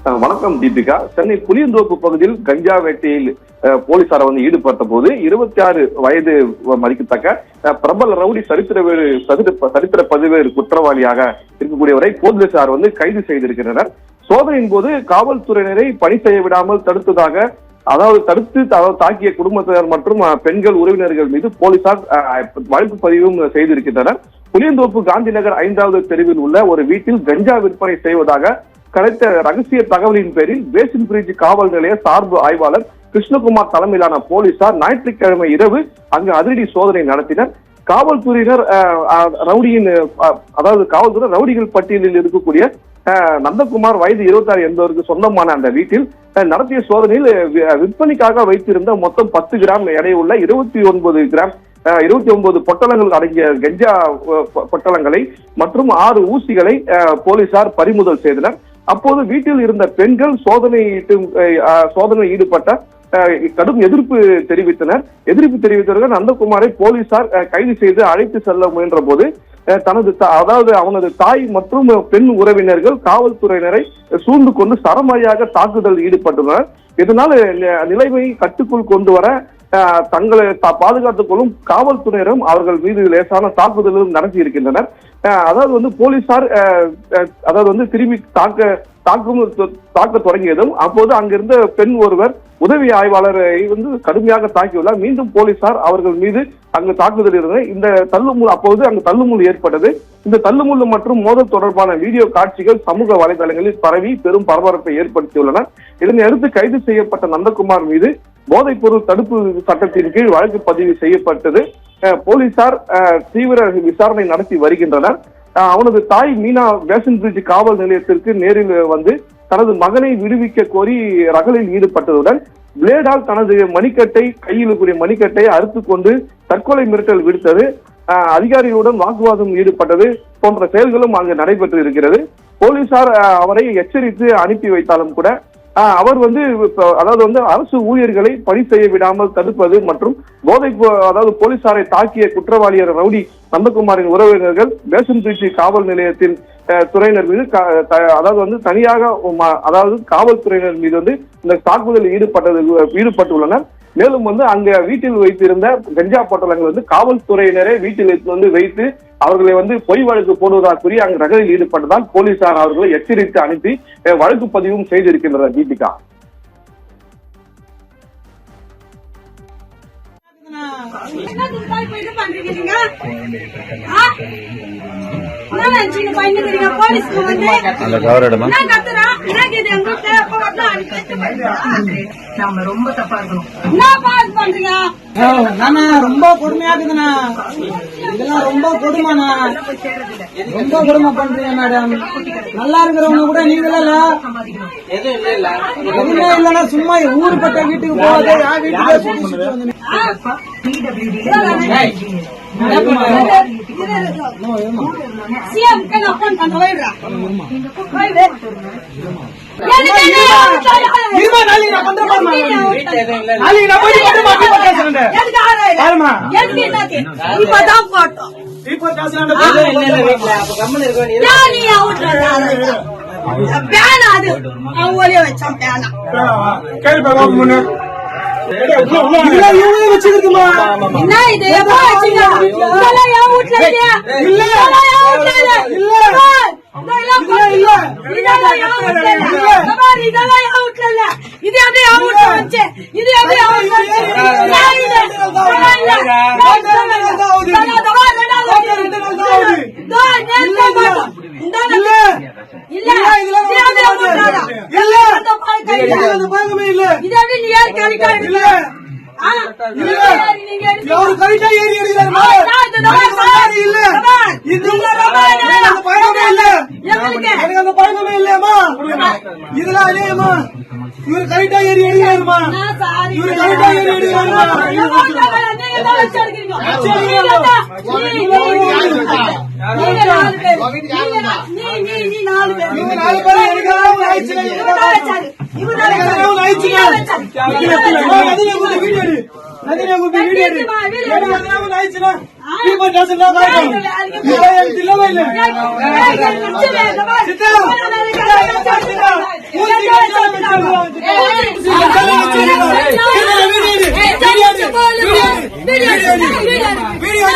வணக்கம் தீபிகா. சென்னை புளியந்தோப்பு பகுதியில் கஞ்சா வேட்டையில் போலீசாரை ஈடுபட்ட போது 26 வயது மதிக்கத்தக்க பிரபல ரவுடி சரித்திர பதிவேறு குற்றவாளியாக இருக்கக்கூடியவரை போலீசார் கைது செய்திருக்கின்றனர். சோதனையின் போது காவல்துறையினரை பணி செய்ய விடாமல் தடுத்து தாக்கிய குடும்பத்தினர் மற்றும் பெண்கள் உறவினர்கள் மீது போலீசார் வழக்கு பதிவும் செய்திருக்கின்றனர். புளியந்தோப்பு காந்தி நகர் 5வது தெருவில் உள்ள ஒரு வீட்டில் கஞ்சா விற்பனை செய்வதாக கிடைத்த ரகசிய தகவலின் பேரில் பேசின் பிரிட்ஜ் காவல் நிலைய சார்பு ஆய்வாளர் கிருஷ்ணகுமார் தலைமையிலான போலீசார் ஞாயிற்றுக்கிழமை இரவு அங்கு அதிரடி சோதனை நடத்தினர். காவல்துறையினர் காவல்துறை ரவுடிகள் பட்டியலில் இருக்கக்கூடிய நந்தகுமார் வயது 26 என்பவருக்கு சொந்தமான அந்த வீட்டில் நடத்திய சோதனையில் விற்பனைக்காக வைத்திருந்த மொத்தம் 10 கிராம் எடையுள்ள 29 பொட்டலங்கள் அடங்கிய கஞ்சா பொட்டலங்களை மற்றும் 6 ஊசிகளை போலீசார் பறிமுதல் செய்தனர். அப்போது வீட்டில் இருந்த பெண்கள் சோதனை ஈடுபட்ட கடும் எதிர்ப்பு தெரிவித்தவர்கள் நந்தகுமாரை போலீசார் கைது செய்து அழைத்து செல்ல முயன்ற போது அவனது தாய் மற்றும் பெண் உறவினர்கள் காவல்துறையினரை சூழ்ந்து கொண்டு சரமாரியாக தாக்குதல் ஈடுபட்டுள்ளனர். இதனால் நிலைமையை கட்டுக்குள் கொண்டு வர தங்களை பாதுகாத்துக் கொள்ளும் காவல்துறையினரும் அவர்கள் மீது லேசான தாக்குதலும் நடத்தி இருக்கின்றனர். போலீசார் திரும்பி தாக்க தொடங்கியதும் அப்போது அங்கிருந்த பெண் ஒருவர் உதவி ஆய்வாளரை கடுமையாக தாக்கியுள்ளார். மீண்டும் போலீசார் அவர்கள் மீது அங்கு தாக்குதல் இருந்தது. இந்த அப்போது அங்கு தள்ளுமுள் ஏற்பட்டது. இந்த தள்ளுமுள்ளு மற்றும் மோதல் தொடர்பான வீடியோ காட்சிகள் சமூக வலைதளங்களில் பரவி பெரும் பரபரப்பை ஏற்படுத்தியுள்ளன. இதனை அடுத்து கைது செய்யப்பட்ட நந்தகுமார் மீது போதைப் பொருள் தடுப்பு சட்டத்தின் கீழ் வழக்கு பதிவு செய்யப்பட்டது. போலீசார் தீவிர விசாரணை நடத்தி வருகின்றனர். அவனது தாய் மீனா பேசின் பிரிட்ஜ் காவல் நிலையத்திற்கு நேரில் தனது மகனை விடுவிக்க கோரி ரகளில் ஈடுபட்டதுடன் பிளேடால் தனது கையில் இருக்கக்கூடிய மணிக்கட்டை அறுத்துக் கொண்டு தற்கொலை மிரட்டல் விடுத்தது, அதிகாரிகளுடன் வாக்குவாதம் ஈடுபட்டது போன்ற செயல்களும் அங்கு நடைபெற்று இருக்கிறது. போலீசார் அவரை எச்சரித்து அனுப்பி வைத்தாலும் கூட அவர் அரசு ஊழியர்களை பணி செய்ய விடாமல் தடுப்பது மற்றும் போலீசாரை தாக்கிய குற்றவாளியர் ரவுடி நந்தகுமாரின் உறவினர்கள் பேசின் பிரிட்ஜ் காவல் நிலையத்தின் துறையினர் மீது தனியாக காவல்துறையினர் மீது இந்த தாக்குதலில் ஈடுபட்டுள்ளனர். மேலும் அங்க வீட்டில் வைத்திருந்த கஞ்சா பொட்டலங்கள் காவல்துறையினரே வீட்டில் வைத்து அவர்களை பொய் வழக்கு போடுவதாக கூறி அங்கு ரகளில் ஈடுபட்டதால் போலீசார் அவர்களை எச்சரித்து அனுப்பி வழக்கு பதிவும் செய்திருக்கின்றனர். தீபிகா. ரொம்ப தப்பா இருக்கணும். ரொம்ப கொடுமையா இருக்குதுண்ணா. இதெல்லாம் ரொம்ப கொடுமைண்ணா. ரொம்ப கொடுமை பண்றீங்க மேடம். நல்லா இருக்கிறவங்க கூட நீங்களா எதுவுமே இல்லன்னா சும்மா ஊருப்பட்ட வீட்டுக்கு போகாத வீட்டுக்கு வச்சுக்கிட்டுமா என்ன இது இவரு கரெக்டா ஏறி அடிக்கிறாருமா. இவரு கரெக்டா ஏறி அடிக்கிறாருமா. Video video